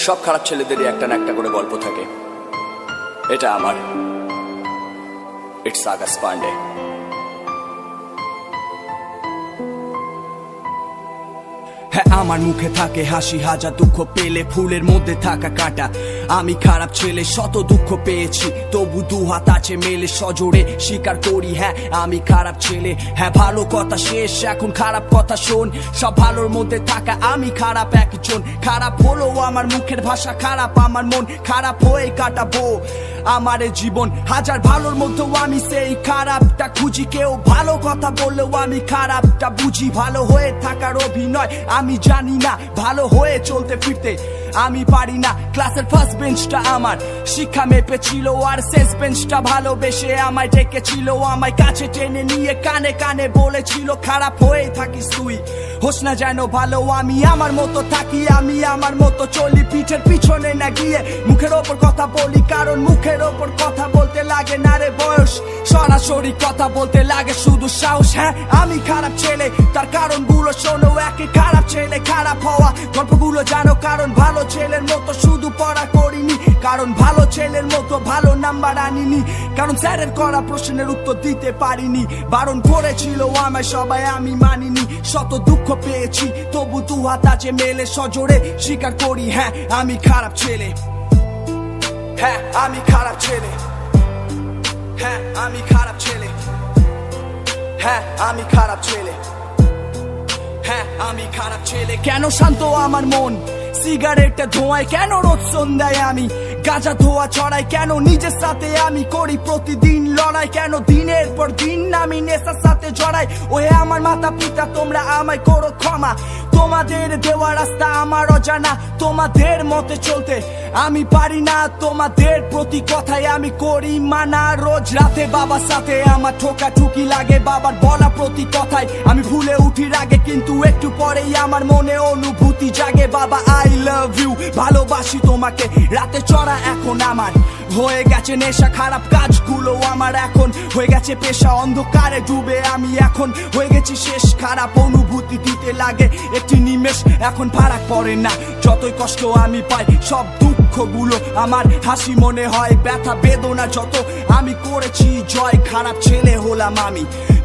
সব খারাপ ছেলেদেরই একটা না একটা করে গল্প থাকে। এটা আমার, ইটস আকাশ পান্ডে। হ্যাঁ, আমার মুখে থাকে হাসি, হাজার দুঃখ পেলে ফুলের মধ্যে থাকা কাঁটা। আমি খারাপ ছেলে, শত দুঃখ পেয়েছি, তবু দু হাত আছে মেলে সজোরে স্বীকার করি হ্যাঁ আমি খারাপ ছেলে। হ্যাঁ, ভালো কথা শেষ, এখন খারাপ কথা শোন। সব ভালোর মধ্যে থাকা আমি খারাপ একজন। খারাপ হলো আমার মুখের ভাষা, খারাপ আমার মন, খারাপ হয়ে কাটাবো আমার জীবন। হাজার ভালোর মধ্যেও আমি সেই খারাপটা খুঁজি। কেউ ভালো কথা বললেও আমি খারাপটা বুঝি। ভালো হয়ে থাকার অভিনয় আমি জানি না, ভালো হয়ে চলতে ফিরতে আমি পারি না। ক্লাসের ফার্স্ট বেঞ্চটা আমার শিক্ষা মেপেছিল, আর শেষ বেঞ্চটা ভালোবেসে আমায় ডেকেছিল। আমায় কাছে টেনে নিয়ে কানে কানে বলেছিল, খারাপ হয়ে থাকিস তুই, হোস না যেন ভালো। আমি আমার মতো থাকি, আমি আমার মতো চলি, পিঠের পিছনে না গিয়ে মুখের ওপর কথা বলি। কারণ মুখের ওপর কথা বলতে লাগে না রে বয়স, সরাসরি কথা বলতে লাগে শুধু সাহস। হ্যাঁ, আমি খারাপ ছেলে, তার কারণগুলো শোনো। একে খারাপ ছেলে খারাপ হওয়া গল্পগুলো জানো। কারণ ভালো ছেলের মতো শুধু পড়া করিনি, কারণ ভালো ছেলের মতো ভালো নাম্বার আনিনি, কারণ স্যারের করা প্রশ্নের উত্তর দিতে পারিনি। বারণ করেছিল আমায় সবাই, আমি মানিনি। শত দুঃখ পেয়েছি, তবু দু হাত আছে মেলে সজোরে স্বীকার করি হ্যাঁ আমি খারাপ ছেলে। হ্যাঁ, আমি খারাপ ছেলে। হ্যাঁ, আমি খারাপ ছেলে। হ্যাঁ, আমি খারাপ ছেলে। হ্যাঁ, আমি খারাপ ছেলে। কেন শান্ত আমার মন সিগারেটে ধোঁয়ায়, কেন রোজ সন্ধ্যায় আমি গাঁজা ধোয়া ছড়াই, কেন নিজের সাথে আমি করি প্রতিদিন লড়াই, কেন দিনের পর দিন আমি নেশার সাথে জড়াই। ওহে আমার মাতা পিতা, তোমরা আমায় করো ক্ষমা। তোমাদের দেওয়া রাস্তা আমার অজানা, তোমাদের মতে চলতে আমি পারি না। তোমাদের প্রতি কথায় আমি করি মানা। রোজ রাতে বাবার সাথে আমার ঠোকাঠুকি লাগে, বাবার বলা প্রতি কথায় আমি ভুলে উঠি রাগে। কিন্তু একটু পরেই আমার মনে অনুভূতি জাগে, বাবা আই লাভ ইউ, ভালোবাসি তোমাকে। রাতে চড়া এখন আমার হয়ে গেছে নেশা, খারাপ কাজগুলো আমার এখন হয়ে গেছে পেশা। অন্ধকারে ডুবে আমি এখন হয়ে গেছি শেষ, খারাপ অনুভূতি দিতে লাগে একটি নিমেষ। এখন ফারাক পড়ে না যতই কষ্ট আমি পাই, সব দুঃখগুলো আমার হাসি মনে হয়। ব্যথা বেদনা যত আমি করেছি জয়, খারাপ ছেলে হলাম আমি,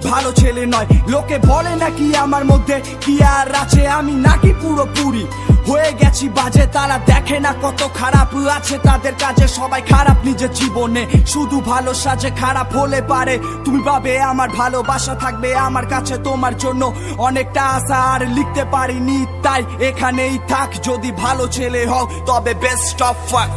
ভালো ছেলে নয়। লোকে বলে নাকি আমার মধ্যে কি আর আছে, আমি নাকি পুরোপুরি হয়ে গেছি বাজে। তারা দেখে না কত খারাপ আছে তাদের কাজে। সবাই খারাপ নিজের জীবনে, শুধু ভালো সাজে। খারাপ হলে পারে তুমি পাবে আমার ভালোবাসা থাকবে আমার কাছে তোমার জন্য অনেকটা আশা। আর লিখতে পারিনি তাই এখানেই থাক, যদি ভালো ছেলে হও তবে বেস্ট অফ লাক।